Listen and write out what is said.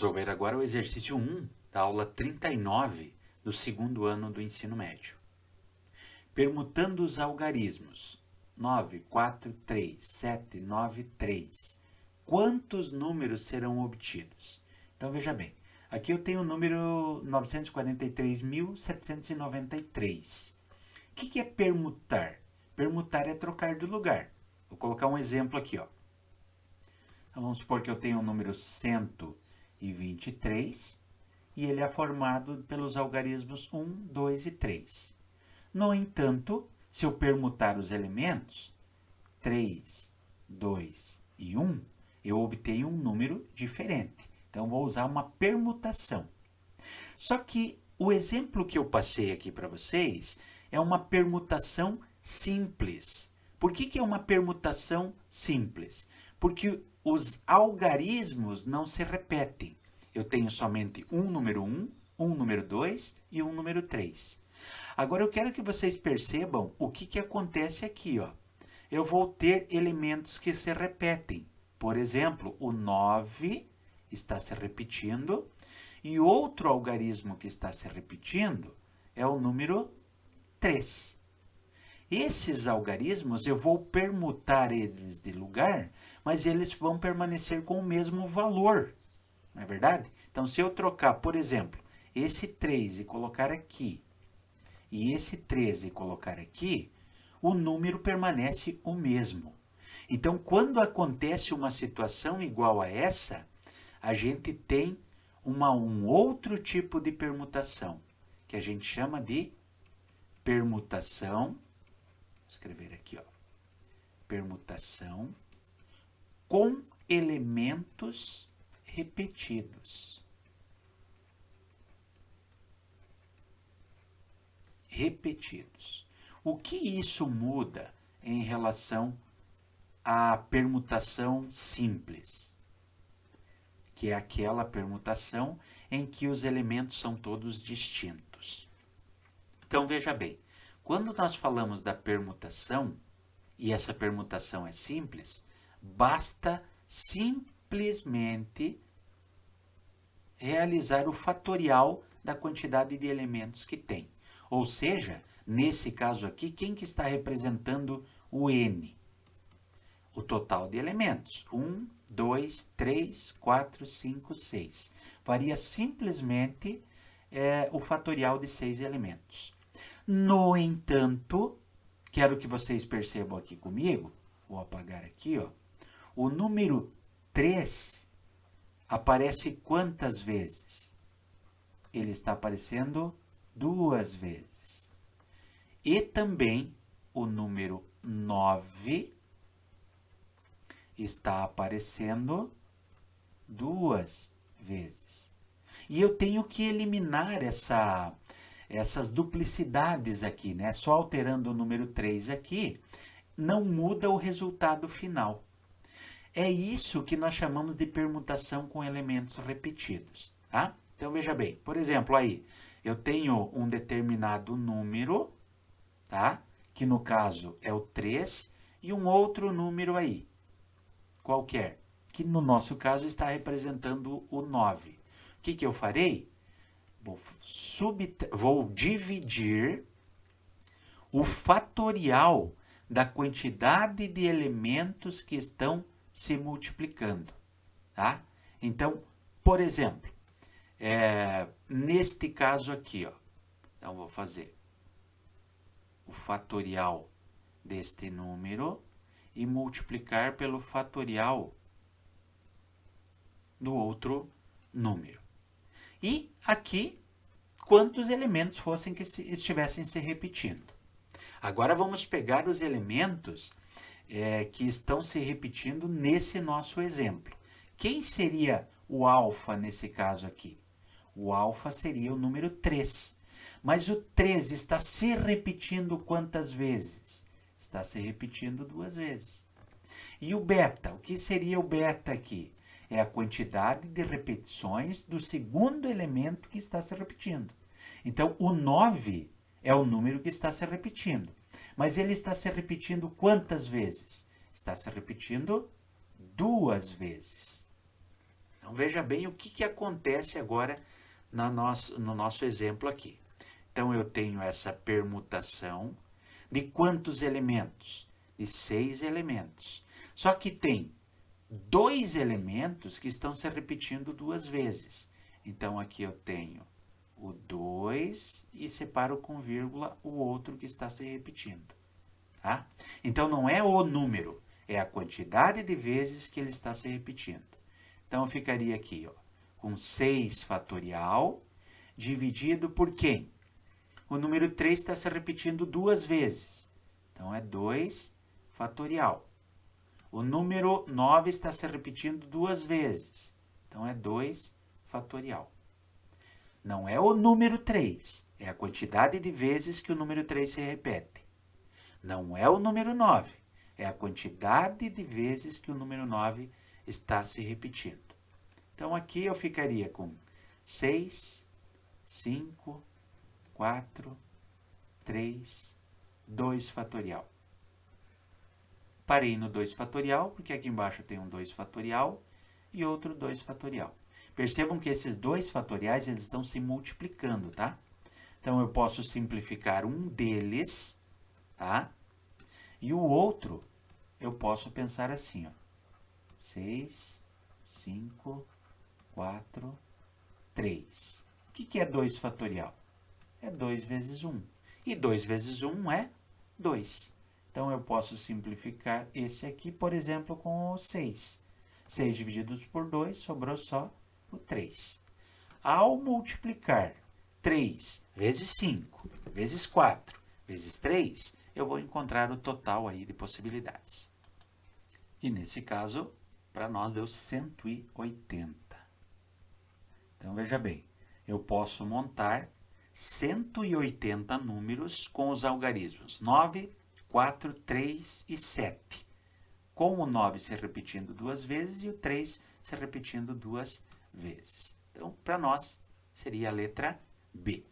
resolver agora o exercício 1 da aula 39 do segundo ano do ensino médio. Permutando os algarismos 9, 4, 3, 7, 9, 3. Quantos números serão obtidos? Então veja bem, aqui eu tenho o número 943.793. O que é permutar? Permutar é trocar de lugar. Vou colocar um exemplo aqui, ó. Então vamos supor que eu tenho o número 123 e ele é formado pelos algarismos 1, 2 e 3. No entanto, se eu permutar os elementos 3, 2 e 1, eu obtenho um número diferente. Então vou usar uma permutação. Só que o exemplo que eu passei aqui para vocês é uma permutação simples. Por que é uma permutação simples? Porque os algarismos não se repetem. Eu tenho somente um número 1, um número 2 e um número 3. Agora eu quero que vocês percebam o que acontece aqui, ó. Eu vou ter elementos que se repetem. Por exemplo, o 9 está se repetindo e outro algarismo que está se repetindo é o número 3. Esses algarismos eu vou permutar eles de lugar, mas eles vão permanecer com o mesmo valor, não é verdade? Então, se eu trocar, por exemplo, esse 3 e colocar aqui, e esse 13 e colocar aqui, o número permanece o mesmo. Então, quando acontece uma situação igual a essa, a gente tem um outro tipo de permutação, que a gente chama de permutação. Vou escrever aqui, ó. Permutação com elementos repetidos. O que isso muda em relação à permutação simples? Que é aquela permutação em que os elementos são todos distintos. Então, veja bem, quando nós falamos da permutação, e essa permutação é simples, basta simplesmente realizar o fatorial da quantidade de elementos que tem. Ou seja, nesse caso aqui, quem que está representando o n? O total de elementos. 1, 2, 3, 4, 5, 6. Varia simplesmente o fatorial de 6 elementos. No entanto, quero que vocês percebam aqui comigo, vou apagar aqui, ó, o número 3 aparece quantas vezes? Ele está aparecendo 2 vezes. E também o número 9 está aparecendo 2 vezes. E eu tenho que eliminar essas duplicidades aqui, né? Só alterando o número 3 aqui, não muda o resultado final. É isso que nós chamamos de permutação com elementos repetidos, tá? Então, veja bem, por exemplo, aí, eu tenho um determinado número, tá? Que no caso é o 3, e um outro número aí, qualquer, que no nosso caso está representando o 9. O que eu farei? Vou dividir o fatorial da quantidade de elementos que estão se multiplicando, tá? Então, por exemplo, neste caso aqui, ó, então vou fazer o fatorial deste número e multiplicar pelo fatorial do outro número. E aqui, quantos elementos fossem que estivessem se repetindo. Agora vamos pegar os elementos que estão se repetindo nesse nosso exemplo. Quem seria o alfa nesse caso aqui? O alfa seria o número 3. Mas o 3 está se repetindo quantas vezes? Está se repetindo 2 vezes. E o beta? O que seria o beta aqui? É a quantidade de repetições do segundo elemento que está se repetindo. Então, o 9 é o número que está se repetindo. Mas ele está se repetindo quantas vezes? Está se repetindo 2 vezes. Então, veja bem o que acontece agora no nosso exemplo aqui. Então, eu tenho essa permutação de quantos elementos? De 6 elementos. Só que tem 2 elementos que estão se repetindo 2 vezes. Então, aqui eu tenho o 2 e separo com vírgula o outro que está se repetindo. Tá? Então, não é o número, é a quantidade de vezes que ele está se repetindo. Então, eu ficaria aqui, ó, com 6 fatorial dividido por quem? O número 3 está se repetindo 2 vezes. Então, é 2 fatorial. O número 9 está se repetindo 2 vezes. Então, é 2 fatorial. Não é o número 3, é a quantidade de vezes que o número 3 se repete. Não é o número 9, é a quantidade de vezes que o número 9 está se repetindo. Então, aqui eu ficaria com 6, 5, 4, 3, 2 fatorial. Parei no 2 fatorial, porque aqui embaixo tem um 2 fatorial e outro 2 fatorial. Percebam que esses 2 fatoriais eles estão se multiplicando, tá? Então, eu posso simplificar um deles, tá? E o outro, eu posso pensar assim, ó. 6, 5, 4, 3. O que é 2 fatorial? É 2 vezes 1. E 2 vezes 1 é 2. Então, eu posso simplificar esse aqui, por exemplo, com o 6. 6 divididos por 2, sobrou só o 3. Ao multiplicar 3 vezes 5, vezes 4, vezes 3, eu vou encontrar o total aí de possibilidades. E nesse caso, para nós deu 180. Então, veja bem, eu posso montar 180 números com os algarismos 9, 4, 3 e 7. Com o 9 se repetindo 2 vezes e o 3 se repetindo 2 vezes. Então, para nós, seria a letra B.